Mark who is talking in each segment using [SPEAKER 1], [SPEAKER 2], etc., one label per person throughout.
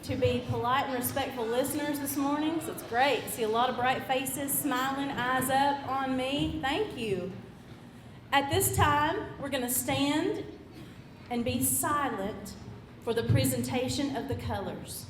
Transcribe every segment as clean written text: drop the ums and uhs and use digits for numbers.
[SPEAKER 1] to be polite and respectful listeners this morning, so it's great. I see a lot of bright faces, smiling, eyes up on me. Thank you. At this time, we're going to stand and be silent for the presentation of the colors.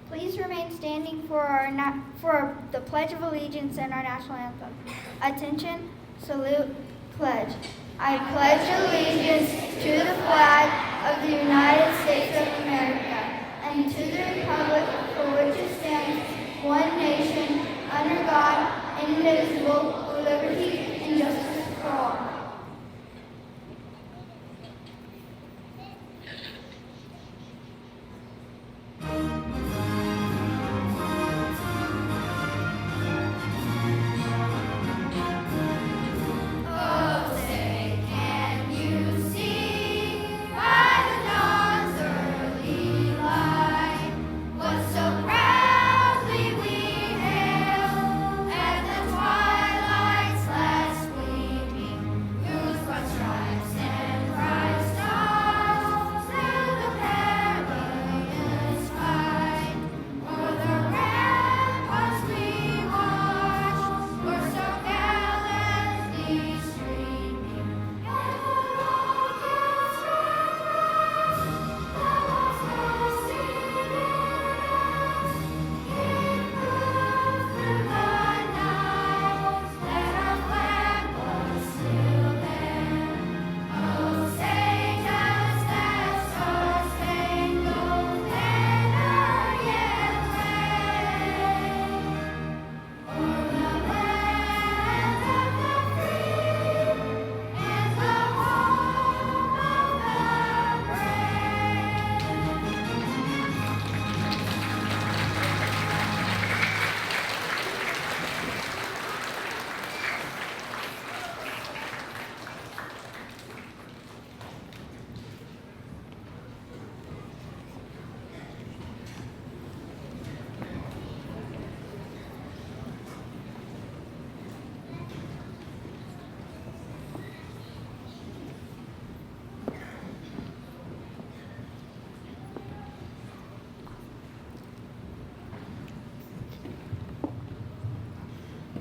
[SPEAKER 2] Please remain standing for the Pledge of Allegiance and our national anthem. Attention, salute, pledge. I pledge allegiance to the flag of the United States of America and to the republic for which it stands, one nation, under God, indivisible, with liberty and justice for all.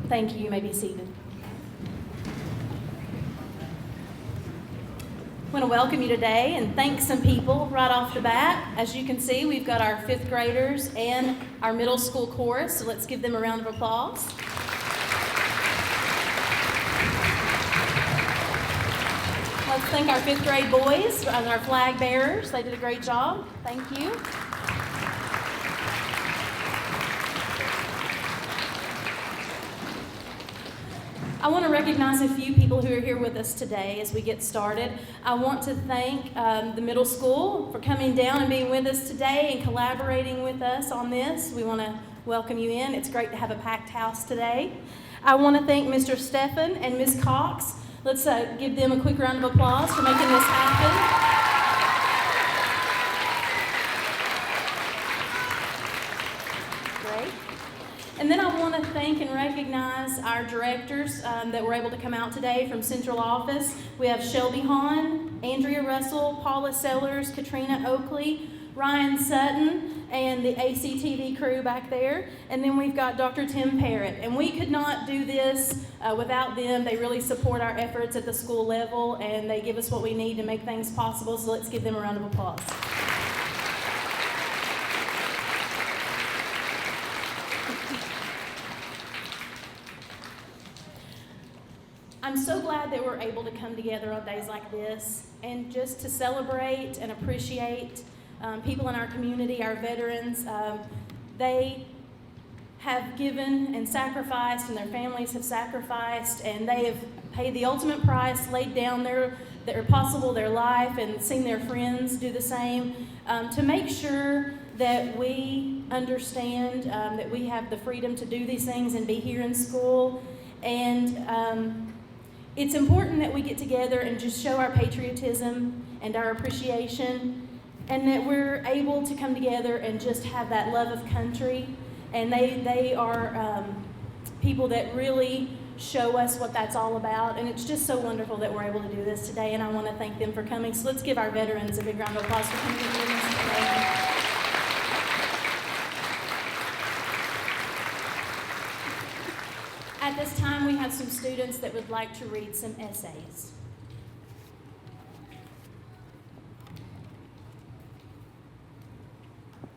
[SPEAKER 1] Thank you. You may be seated. I want to welcome you today and thank some people right off the bat. As you can see, we've got our fifth graders and our middle school chorus, so let's give them a round of applause. Let's thank our fifth grade boys as our flag bearers. They did a great job. Thank you. I want to recognize a few people who are here with us today as we get started. I want to thank the middle school for coming down and being with us today and collaborating with us on this. We want to welcome you in. It's great to have a packed house today. I want to thank Mr. Steffen and Ms. Cox. Let's give them a quick round of applause for making this happen. And then I want to thank and recognize our directors that were able to come out today from central office. We have Shelby Hahn, Andrea Russell, Paula Sellers, Katrina Oakley, Ryan Sutton, and the ACTV crew back there. And then we've got Dr. Tim Parrott. And we could not do this without them. They really support our efforts at the school level, and they give us what we need to make things possible. So let's give them a round of applause. I'm so glad that we're able to come together on days like this and just to celebrate and appreciate people in our community, our veterans. They have given and sacrificed, and their families have sacrificed, and they have paid the ultimate price, laid down their life, and seen their friends do the same, to make sure that we understand that we have the freedom to do these things and be here in school. And it's important that we get together and just show our patriotism and our appreciation, and that we're able to come together and just have that love of country. And they are people that really show us what that's all about. And it's just so wonderful that we're able to do this today, and I want to thank them for coming. So let's give our veterans a big round of applause for coming to join us today. At this time, we have some students that would like to read some essays.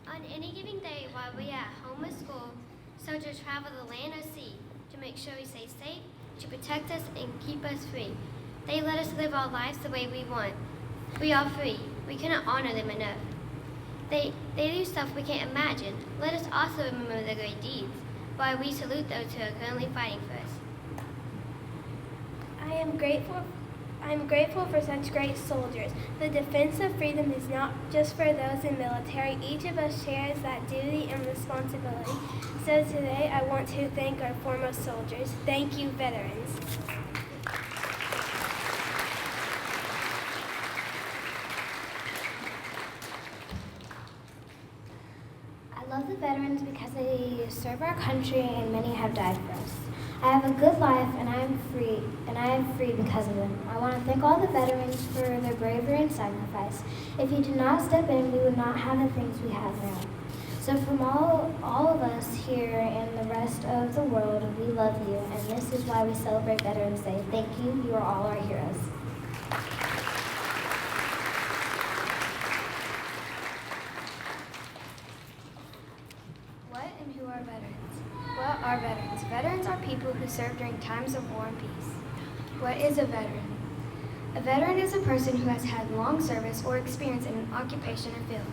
[SPEAKER 3] On any given day while we are at home or school, soldiers travel the land or sea to make sure we stay safe, to protect us and keep us free. They let us live our lives the way we want. We are free. We cannot honor them enough. They do stuff we can't imagine. Let us also remember their great deeds, while we salute those who are currently fighting for us.
[SPEAKER 4] I am grateful for such great soldiers. The defense of freedom is not just for those in military. Each of us shares that duty and responsibility. So today I want to thank our foremost soldiers. Thank you, veterans.
[SPEAKER 5] I love the veterans because they serve our country and many have died for us. I have a good life and I am free because of them. I want to thank all the veterans for their bravery and sacrifice. If you did not step in, we would not have the things we have now. So from all of us here and the rest of the world, we love you, and this is why we celebrate Veterans Day. Thank you. You are all our heroes.
[SPEAKER 2] What and who are veterans? What are veterans? Veterans are people who serve during times of war and peace. What is a veteran? A veteran is a person who has had long service or experience in an occupation or field.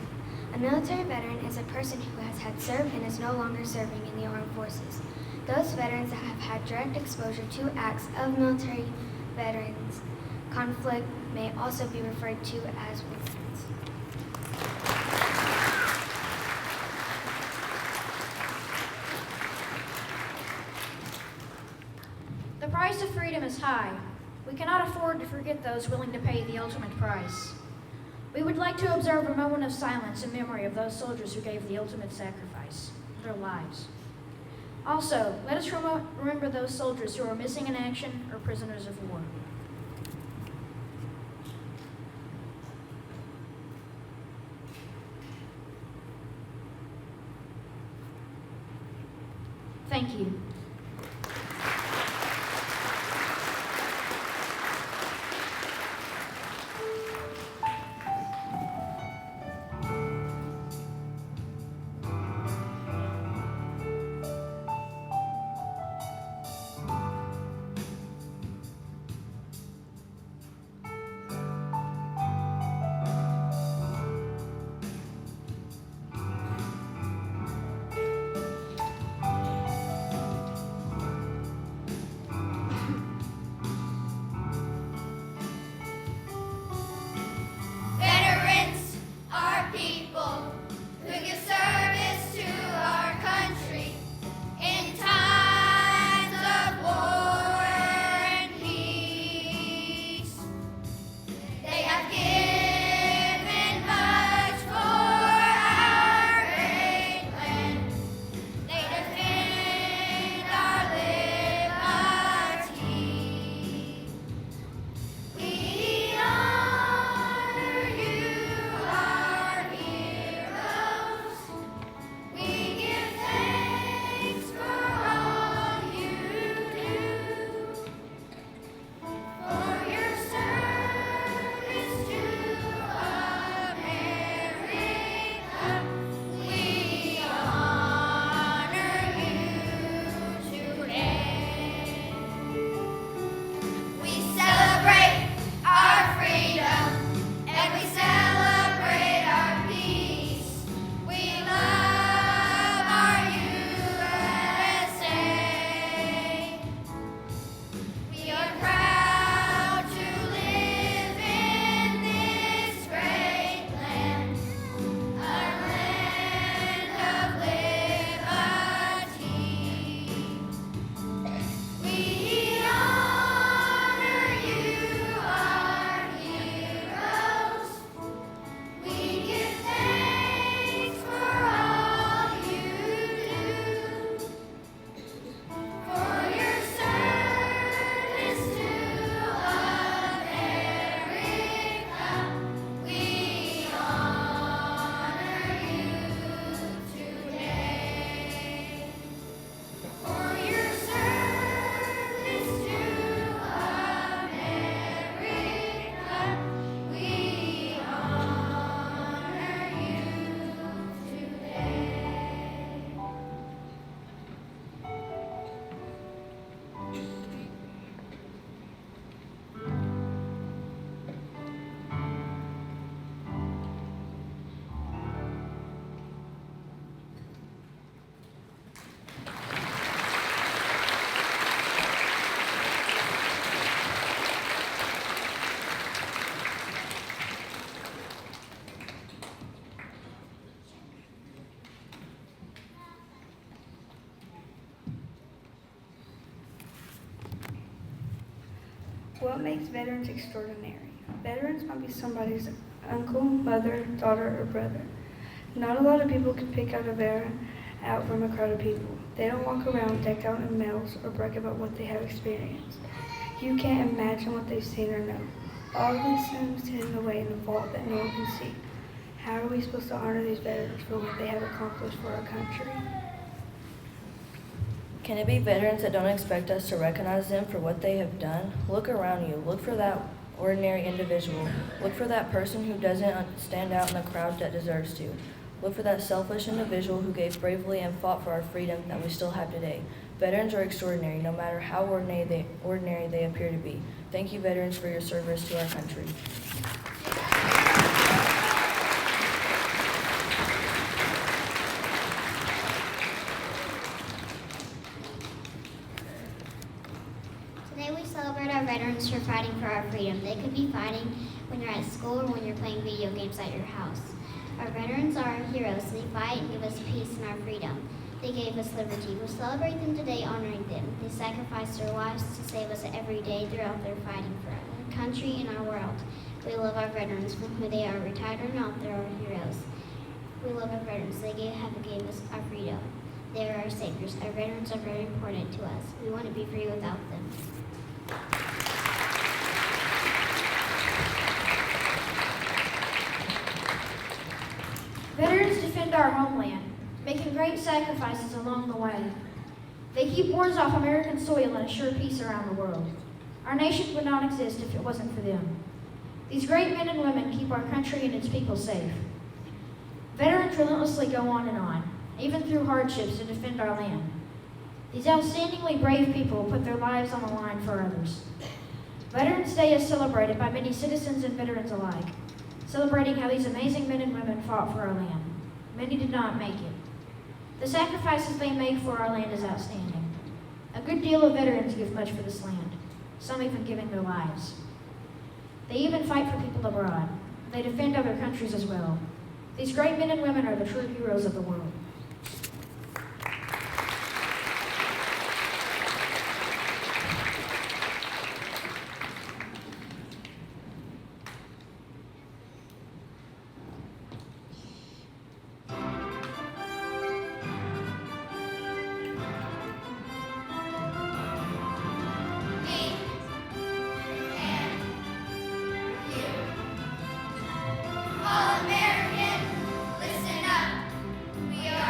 [SPEAKER 2] A military veteran is a person who has had served and is no longer serving in the armed forces. Those veterans that have had direct exposure to acts of military veterans conflict may also be referred to as veterans.
[SPEAKER 6] The price of freedom is high. We cannot afford to forget those willing to pay the ultimate price. We would like to observe a moment of silence in memory of those soldiers who gave the ultimate sacrifice, their lives. Also, let us remember those soldiers who are missing in action or prisoners of war. Thank you.
[SPEAKER 7] What makes veterans extraordinary? Veterans might be somebody's uncle, mother, daughter, or brother. Not a lot of people can pick out a veteran out from a crowd of people. They don't walk around decked out in medals or brag about what they have experienced. You can't imagine what they've seen or know. All these things hidden away in the vault that no one can see. How are we supposed to honor these veterans for what they have accomplished for our country?
[SPEAKER 8] Can it be veterans that don't expect us to recognize them for what they have done? Look around you. Look for that ordinary individual. Look for that person who doesn't stand out in the crowd that deserves to. Look for that selfish individual who gave bravely and fought for our freedom that we still have today. Veterans are extraordinary, no matter how ordinary they appear to be. Thank you, veterans, for your service to our country.
[SPEAKER 3] Today we celebrate our veterans for fighting for our freedom. They could be fighting when you're at school or when you're playing video games at your house. Our veterans are our heroes. They fight and give us peace and our freedom. They gave us liberty. We celebrate them today, honoring them. They sacrificed their lives to save us every day throughout their fighting for our country and our world. We love our veterans, from who they are, retired or not, they're our heroes. We love our veterans. They gave us our freedom. They are our saviors. Our veterans are very important to us. We want to be free without them.
[SPEAKER 6] Veterans defend our homeland, making great sacrifices along the way. They keep wars off American soil and assure peace around the world. Our nation would not exist if it wasn't for them. These great men and women keep our country and its people safe. Veterans relentlessly go on, even through hardships, to defend our land. These outstandingly brave people put their lives on the line for others. Veterans Day is celebrated by many citizens and veterans alike, celebrating how these amazing men and women fought for our land. Many did not make it. The sacrifices they made for our land is outstanding. A good deal of veterans give much for this land, some even giving their lives. They even fight for people abroad. They defend other countries as well. These great men and women are the true heroes of the world.
[SPEAKER 2] All American, listen up. We are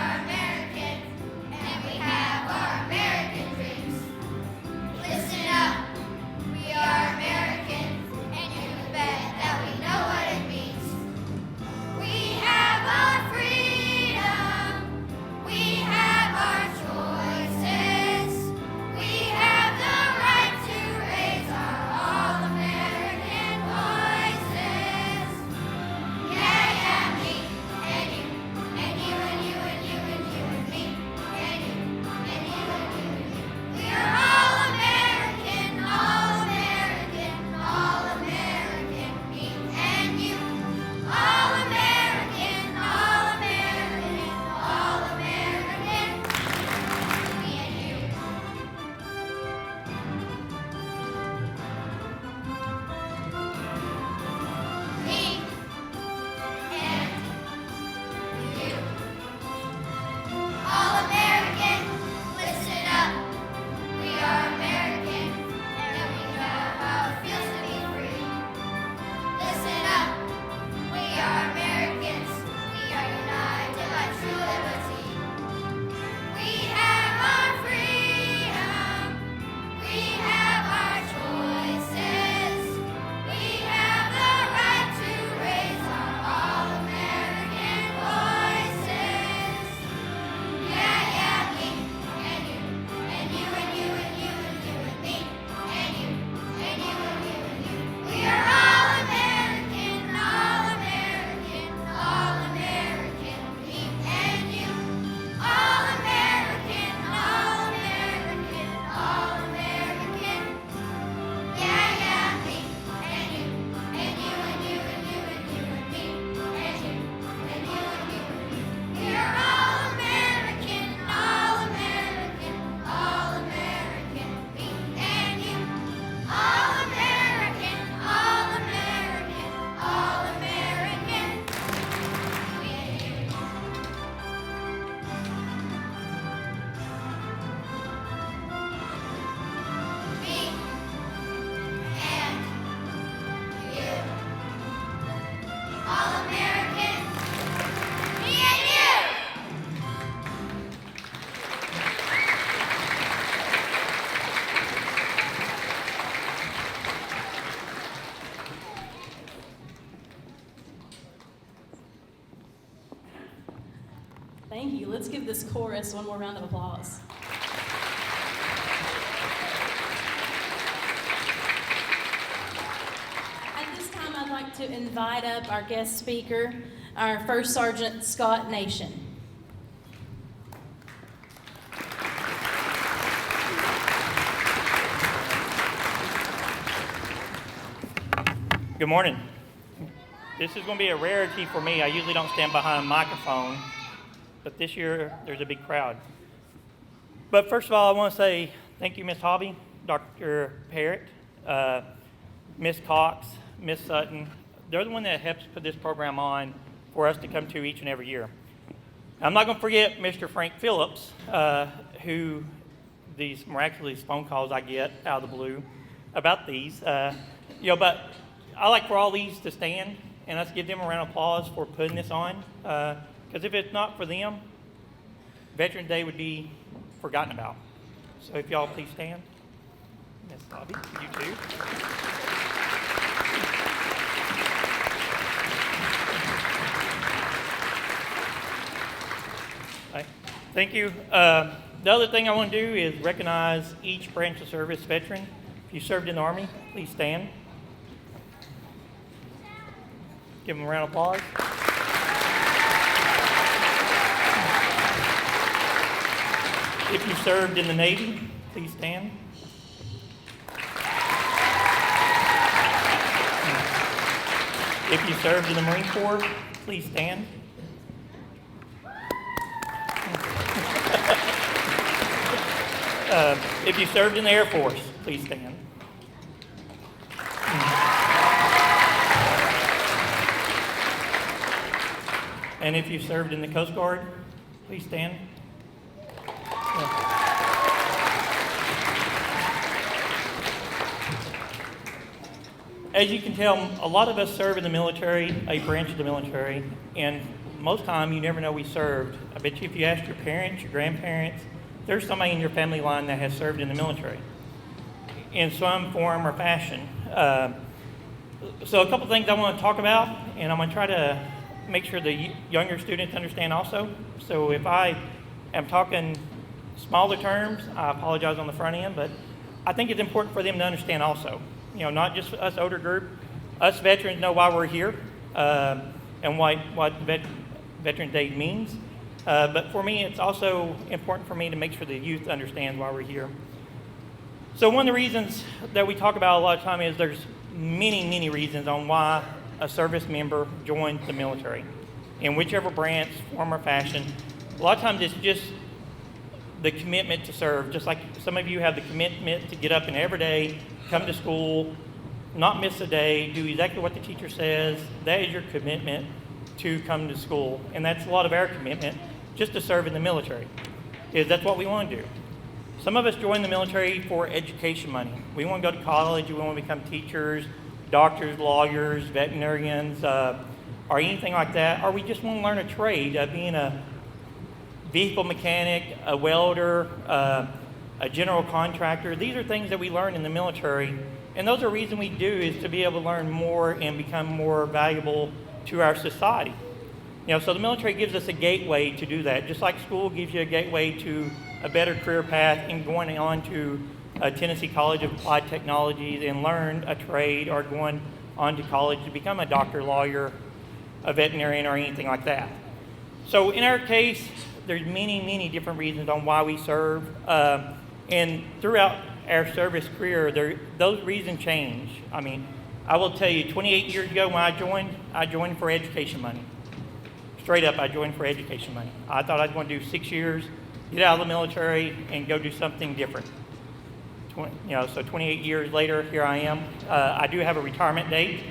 [SPEAKER 3] All Americans, me and you.
[SPEAKER 1] Thank you. Let's give this chorus one more round of applause. At this time, I'd like to invite up our guest speaker, our First Sergeant Scott Nation.
[SPEAKER 9] Good morning. This is going to be a rarity for me. I usually don't stand behind a microphone, but this year there's a big crowd. But first of all, I want to say thank you, Miss Hobby, Dr. Parrott, Miss Cox, Miss Sutton. They're the one that helps put this program on for us to come to each and every year. I'm not going to forget Mr. Frank Phillips, who these miraculous phone calls I get out of the blue about these. But I like for all these to stand, and let's give them a round of applause for putting this on. Because if it's not for them, Veterans Day would be forgotten about. So if y'all please stand. Miss Bobby, you too. Right. Thank you. The other thing I want to do is recognize each branch of service veteran. If you served in the Army, please stand. Give them a round of applause. If you served in the Navy, please stand. If you served in the Marine Corps, please stand. If you served in the Air Force, please stand. And if you served in the Coast Guard, please stand. As you can tell, a lot of us serve in the military, a branch of the military, and most time you never know we served. I bet you if you ask your parents, your grandparents, there's somebody in your family line that has served in the military in some form or fashion. So a couple things I want to talk about, and I'm going to try to make sure the younger students understand also. So if I am talking smaller terms, I apologize on the front end, but I think it's important for them to understand also. Not just us older group, us veterans know why we're here and what Veterans Day means. But for me, it's also important for me to make sure the youth understands why we're here. So one of the reasons that we talk about a lot of time is there's many reasons on why a service member joins the military in whichever branch, form, or fashion. A lot of times it's just the commitment to serve, just like some of you have the commitment to get up and every day, come to school, not miss a day, do exactly what the teacher says. That is your commitment to come to school. And that's a lot of our commitment, just to serve in the military, is that's what we want to do. Some of us join the military for education money. We want to go to college, we want to become teachers, doctors, lawyers, veterinarians, or anything like that, or we just want to learn a trade, being a vehicle mechanic, a welder, a general contractor. These are things that we learn in the military, and those are reasons we do is to be able to learn more and become more valuable to our society. So the military gives us a gateway to do that, just like school gives you a gateway to a better career path and going on to Tennessee College of Applied Technologies and learn a trade, or going on to college to become a doctor, lawyer, a veterinarian, or anything like that. So in our case, there's many different reasons on why we serve. And throughout our service career, those reasons change. I mean, I will tell you, 28 years ago when I joined for education money. Straight up, I joined for education money. I thought I was going to do 6 years, get out of the military, and go do something different. So 28 years later, here I am. I do have a retirement date,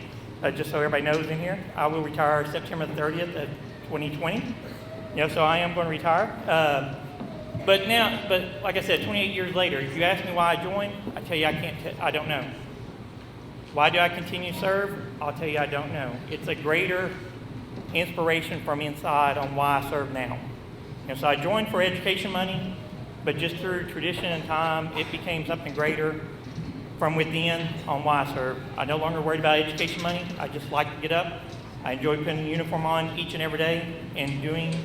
[SPEAKER 9] just so everybody knows in here. I will retire September 30th of 2020. So I am going to retire. But like I said, 28 years later, if you ask me why I joined, I tell you I don't know. Why do I continue to serve? I'll tell you, I don't know. It's a greater inspiration from inside on why I serve now. And so I joined for education money, but just through tradition and time, it became something greater from within on why I serve. I'm no longer worried about education money. I just like to get up. I enjoy putting a uniform on each and every day and doing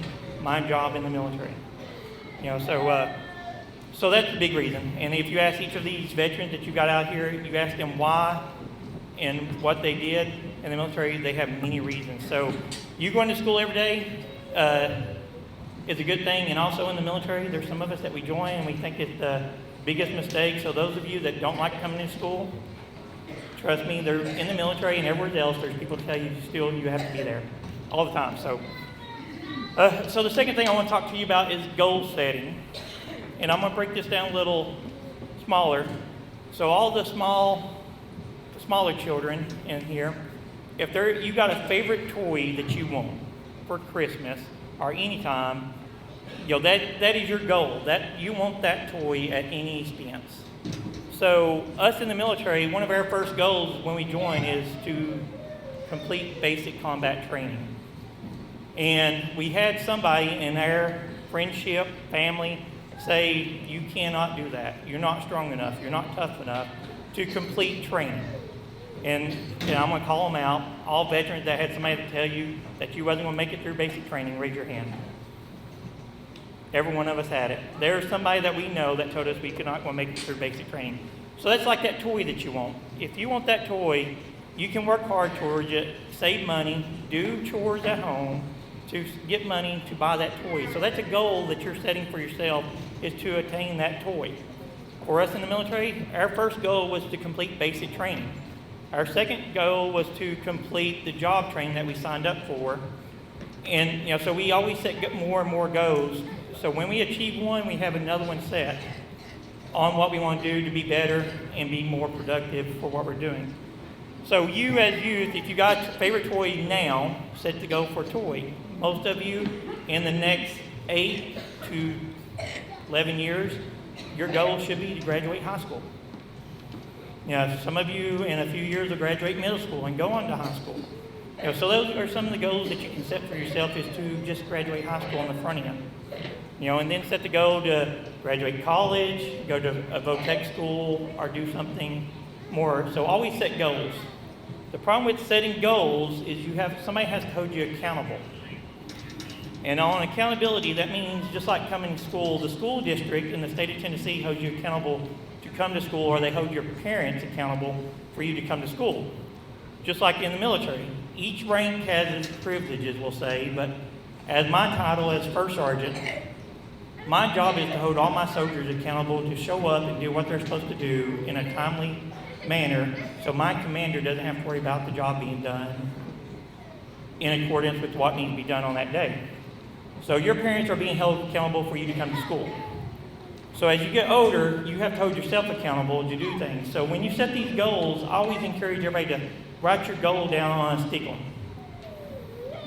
[SPEAKER 9] my job in the military. So that's the big reason. And if you ask each of these veterans that you got out here, you ask them why and what they did in the military, they have many reasons. So you going to school every day is a good thing. And also in the military, there's some of us that we join and we think it's the biggest mistake. So those of you that don't like coming to school, trust me, they're in the military and everywhere else, there's people to tell you still you have to be there all the time. So the second thing I want to talk to you about is goal setting. And I'm going to break this down a little smaller. So all the smaller children in here, if you got a favorite toy that you want for Christmas or anytime, that is your goal. That you want that toy at any expense. So us in the military, one of our first goals when we join is to complete basic combat training. And we had somebody in our friendship, family, say, you cannot do that. You're not strong enough. You're not tough enough to complete training. And I'm going to call them out. All veterans that had somebody to tell you that you wasn't going to make it through basic training, raise your hand. Every one of us had it. There's somebody that we know that told us we could not go make it through basic training. So that's like that toy that you want. If you want that toy, you can work hard towards it, save money, do chores at home to get money to buy that toy. So that's a goal that you're setting for yourself, is to attain that toy. For us in the military, our first goal was to complete basic training. Our second goal was to complete the job training that we signed up for. And so we always set more and more goals. So when we achieve one, we have another one set on what we want to do to be better and be more productive for what we're doing. So you as youth, if you got your favorite toy now, set to go for a toy. Most of you in the next 8 to 11 years, your goal should be to graduate high school. Some of you in a few years will graduate middle school and go on to high school. So those are some of the goals that you can set for yourself, is to just graduate high school on the front end. And then set the goal to graduate college, go to a VOTEC school, or do something more. So always set goals. The problem with setting goals is somebody has to hold you accountable. And on accountability, that means just like coming to school, the school district in the state of Tennessee holds you accountable to come to school, or they hold your parents accountable for you to come to school. Just like in the military. Each rank has its privileges, we'll say, but as my title as first sergeant, my job is to hold all my soldiers accountable to show up and do what they're supposed to do in a timely manner, so my commander doesn't have to worry about the job being done in accordance with what needs to be done on that day. So your parents are being held accountable for you to come to school. So as you get older, you have to hold yourself accountable to do things. So when you set these goals, I always encourage everybody to write your goal down on a stick-em.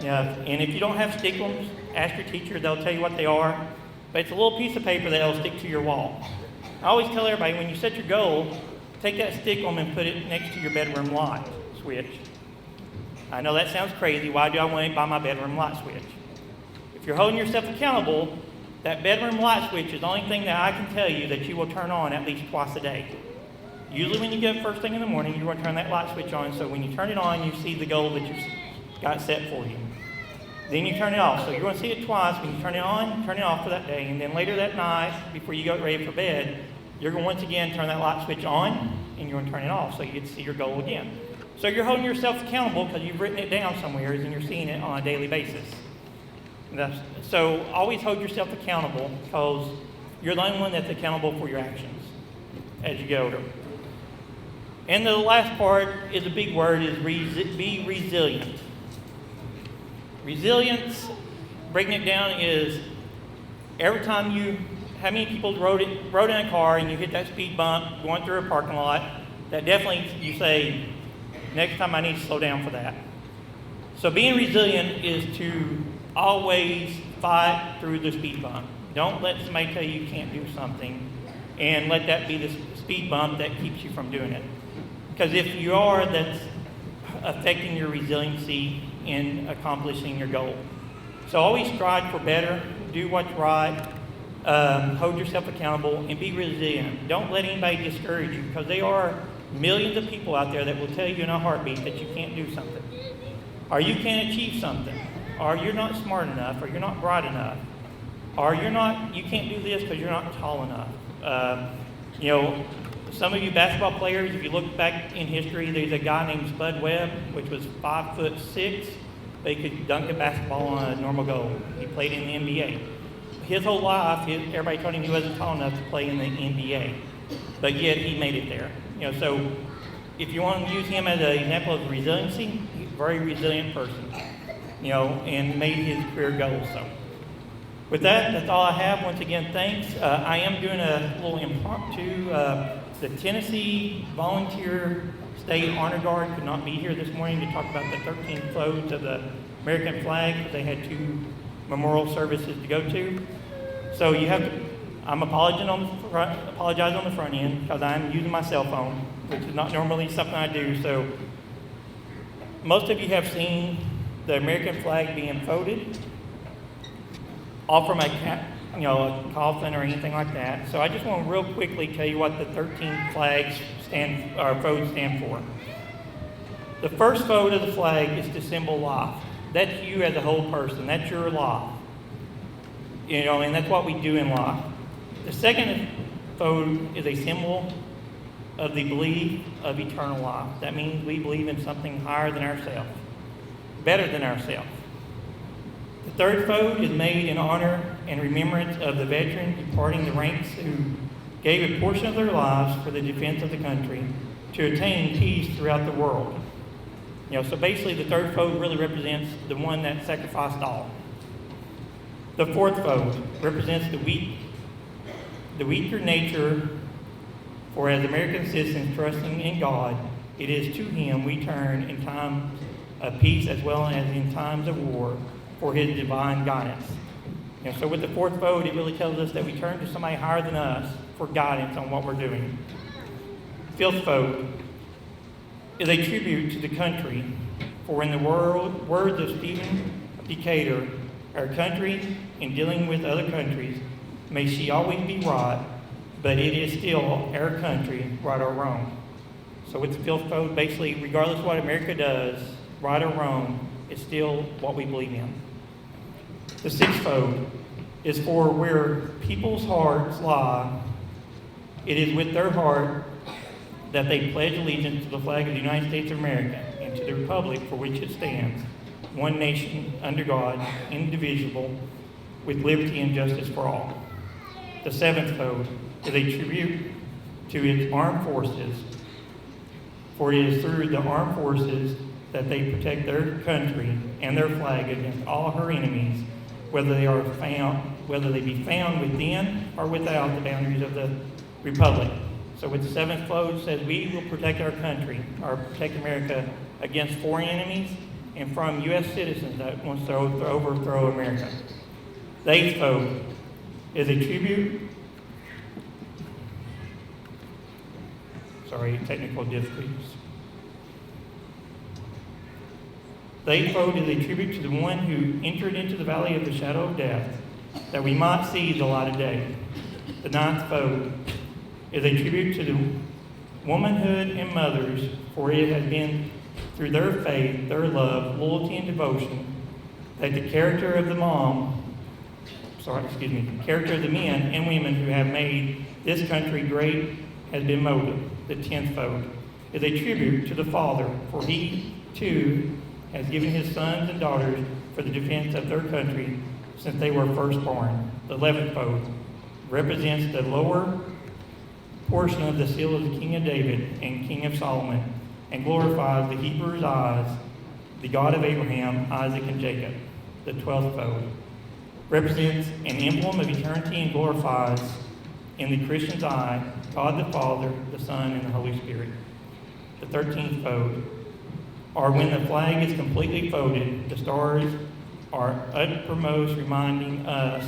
[SPEAKER 9] And if you don't have stick-ems, ask your teacher, they'll tell you what they are. But it's a little piece of paper that'll stick to your wall. I always tell everybody, when you set your goal, take that stick-em and put it next to your bedroom light switch. I know that sounds crazy. Why do I want it by my bedroom light switch? If you're holding yourself accountable, that bedroom light switch is the only thing that I can tell you that you will turn on at least twice a day. Usually when you get up first thing in the morning, you're going to turn that light switch on, so when you turn it on, you see the goal that you've got set for you. Then you turn it off. So you're going to see it twice. When you turn it on, turn it off for that day. And then later that night, before you get ready for bed, you're going to once again turn that light switch on, and you're going to turn it off so you get to see your goal again. So you're holding yourself accountable because you've written it down somewhere and you're seeing it on a daily basis. So always hold yourself accountable, because you're the only one that's accountable for your actions as you get older. And the last part is a big word, is be resilient. Resilience, breaking it down, is every time how many people rode in a car and you hit that speed bump going through a parking lot, that definitely you say, next time I need to slow down for that. So being resilient is to always fight through the speed bump. Don't let somebody tell you can't do something and let that be the speed bump that keeps you from doing it. Because if you are, that's affecting your resiliency in accomplishing your goal. So always strive for better, do what's right, hold yourself accountable, and be resilient. Don't let anybody discourage you, because there are millions of people out there that will tell you in a heartbeat that you can't do something, or you can't achieve something, or you're not smart enough, or you're not bright enough, or you can't do this because you're not tall enough. Some of you basketball players, if you look back in history, there's a guy named Spud Webb, which was 5'6", but he could dunk a basketball on a normal goal. He played in the NBA. His whole life, everybody told him he wasn't tall enough to play in the NBA, but yet he made it there. So if you want to use him as an example of resiliency, he's a very resilient person, and made his career goals. So with that, that's all I have. Once again, thanks. I am doing a little impromptu. The Tennessee Volunteer State Honor Guard could not be here this morning to talk about the 13 floats of the American flag, because they had 2 memorial services to go to. So I'm apologizing on the front end, because I'm using my cell phone, which is not normally something I do. So most of you have seen the American flag being floated, all from a coffin or anything like that. So I just want to real quickly tell you what the 13 flags floats stand for. The first float of the flag is to symbol life. That's you as a whole person. That's your life. And that's what we do in life. The second float is a symbol of the belief of eternal life. That means we believe in something higher than ourselves, better than ourselves. The third float is made in honor and remembrance of the veterans departing the ranks who gave a portion of their lives for the defense of the country to attain peace throughout the world. So basically the third float really represents the one that sacrificed all. The fourth float represents the weaker nature, for as American citizens trusting in God, it is to Him we turn in times of peace as well as in times of war for His divine guidance. So with the fourth float, it really tells us that we turn to somebody higher than us for guidance on what we're doing. Fifth float is a tribute to the country, for in the words of Stephen Decatur, our country, in dealing with other countries, may she always be right, but it is still our country, right or wrong. So with the fifth float, basically, regardless of what America does, right or wrong, it's still what we believe in. The sixth float is for where people's hearts lie. It is with their heart that they pledge allegiance to the flag of the United States of America and to the republic for which it stands, one nation under God, indivisible, with liberty and justice for all. The seventh float is a tribute to its armed forces, for it is through the armed forces that they protect their country and their flag against all her enemies, whether they be found within or without the boundaries of the republic. So with the seventh float, it says we will protect our country, or protect America, against foreign enemies and from U.S. citizens that wants to overthrow America. The eighth float is a tribute. Technical difficulties. The eighth float is a tribute to the one who entered into the valley of the shadow of death, that we might see the light of day. The ninth float is a tribute to the womanhood and mothers, for it has been through their faith, their love, loyalty, and devotion that the character of the character of the men and women who have made this country great has been molded. The 10th float is a tribute to the Father, for He, too, has given His sons and daughters for the defense of their country since they were first born. The 11th float represents the lower portion of the seal of the King of David and King of Solomon, and glorifies the Hebrew's eyes, the God of Abraham, Isaac, and Jacob. The 12th float represents an emblem of eternity and glorifies, in the Christian's eye, God the Father, the Son, and the Holy Spirit. The 13th float, or when the flag is completely folded, the stars are uppermost, reminding us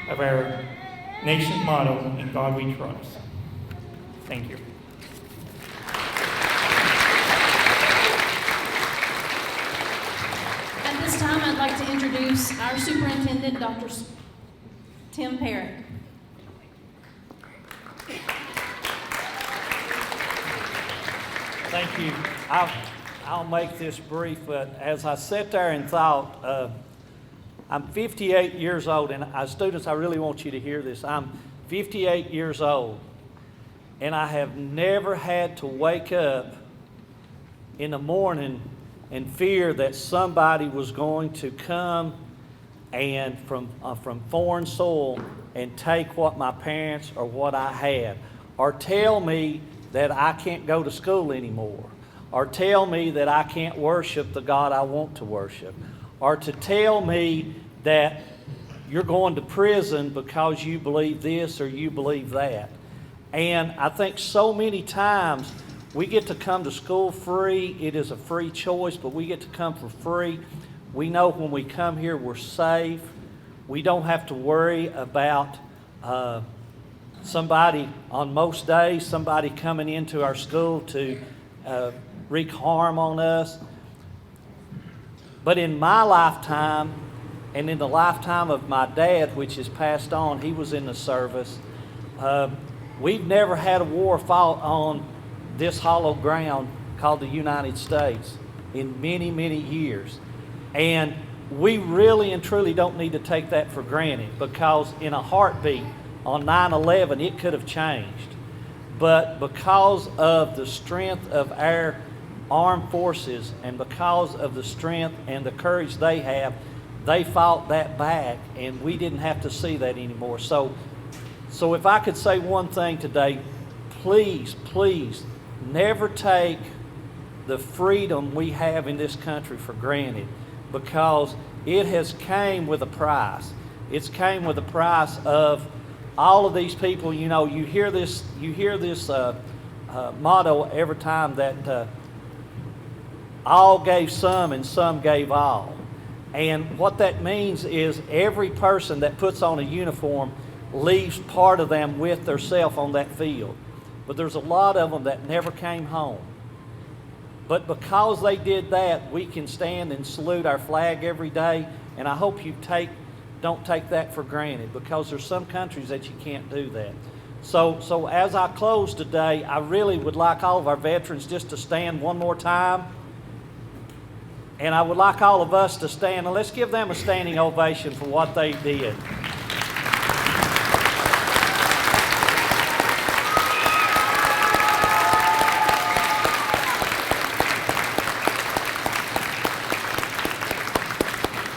[SPEAKER 9] of our nation's motto, "In God We Trust." Thank you.
[SPEAKER 1] this time, I'd like to introduce our superintendent, Dr. Tim Parrott.
[SPEAKER 10] Thank you. I'll make this brief, but as I sat there and thought, I'm 58 years old, and students, I really want you to hear this. I'm 58 years old, and I have never had to wake up in the morning and fear that somebody was going to come and from foreign soil and take what my parents or what I had, or tell me that I can't go to school anymore, or tell me that I can't worship the God I want to worship, or to tell me that you're going to prison because you believe this or you believe that. And I think so many times we get to come to school free. It is a free choice, but we get to come for free. We know when we come here we're safe. We don't have to worry about somebody, on most days, somebody coming into our school to wreak harm on us. But in my lifetime, and in the lifetime of my dad, which is passed on, he was in the service, we've never had a war fought on this hollow ground called the United States in many, many years. And we really and truly don't need to take that for granted, because in a heartbeat on 9/11 it could have changed. But because of the strength of our armed forces and because of the strength and the courage they have, they fought that back, and we didn't have to see that anymore. So if I could say one thing today, please, please never take the freedom we have in this country for granted, because it has came with a price. It's came with a price of all of these people. You know, you hear this motto every time that all gave some and some gave all. And what that means is every person that puts on a uniform leaves part of them with theirself on that field. But there's a lot of them that never came home. But because they did that, we can stand and salute our flag every day. And I hope you don't take that for granted, because there's some countries that you can't do that. So as I close today, I really would like all of our veterans just to stand one more time. And I would like all of us to stand, and let's give them a standing ovation for what they did.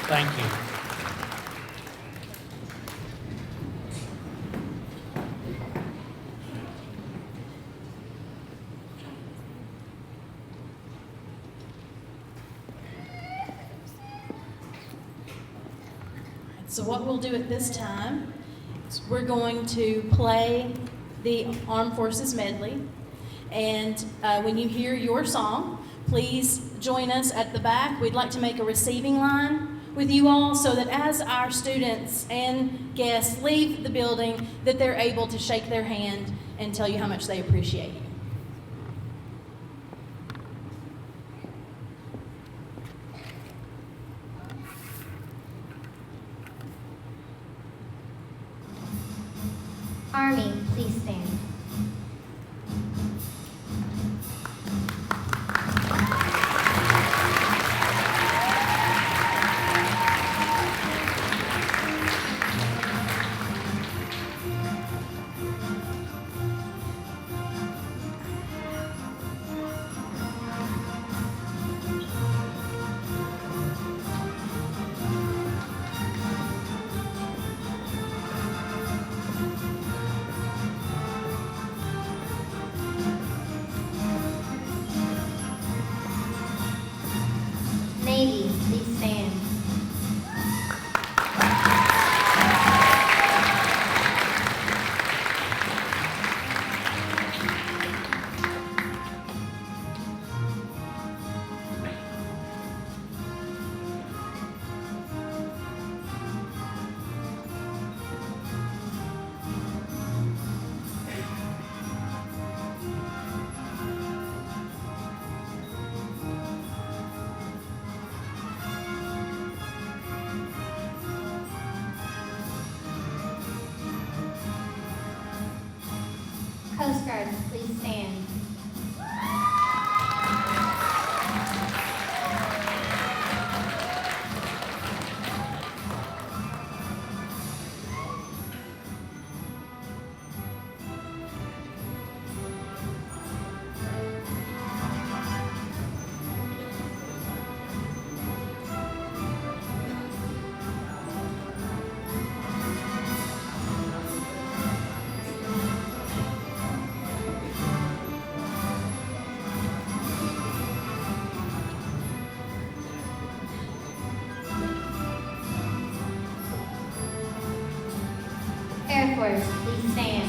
[SPEAKER 10] Thank you.
[SPEAKER 1] So what we'll do at this time is we're going to play the Armed Forces Medley. And when you hear your song, please join us at the back. We'd like to make a receiving line with you all so that as our students and guests leave the building, that they're able to shake their hand and tell you how much they appreciate you.
[SPEAKER 5] Army, please stand. Navy, please stand.
[SPEAKER 11] Coast Guard, please stand. Air Force, please stand.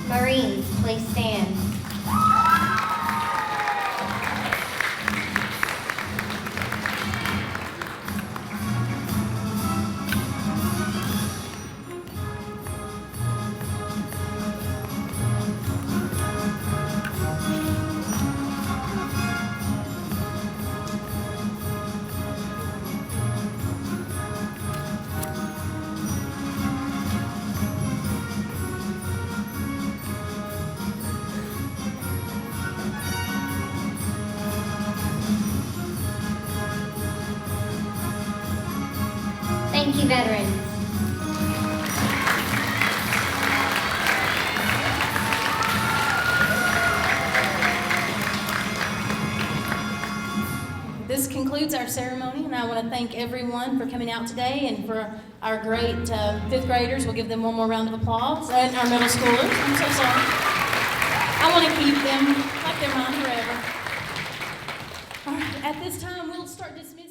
[SPEAKER 11] Marines, please stand. Thank you, veterans.
[SPEAKER 1] This concludes our ceremony, and I want to thank everyone for coming out today, and for our great fifth graders. We'll give them one more round of applause. And our middle schoolers, I'm so sorry. I want to keep them like they're mine forever. All right, at this time, we'll start dismissing.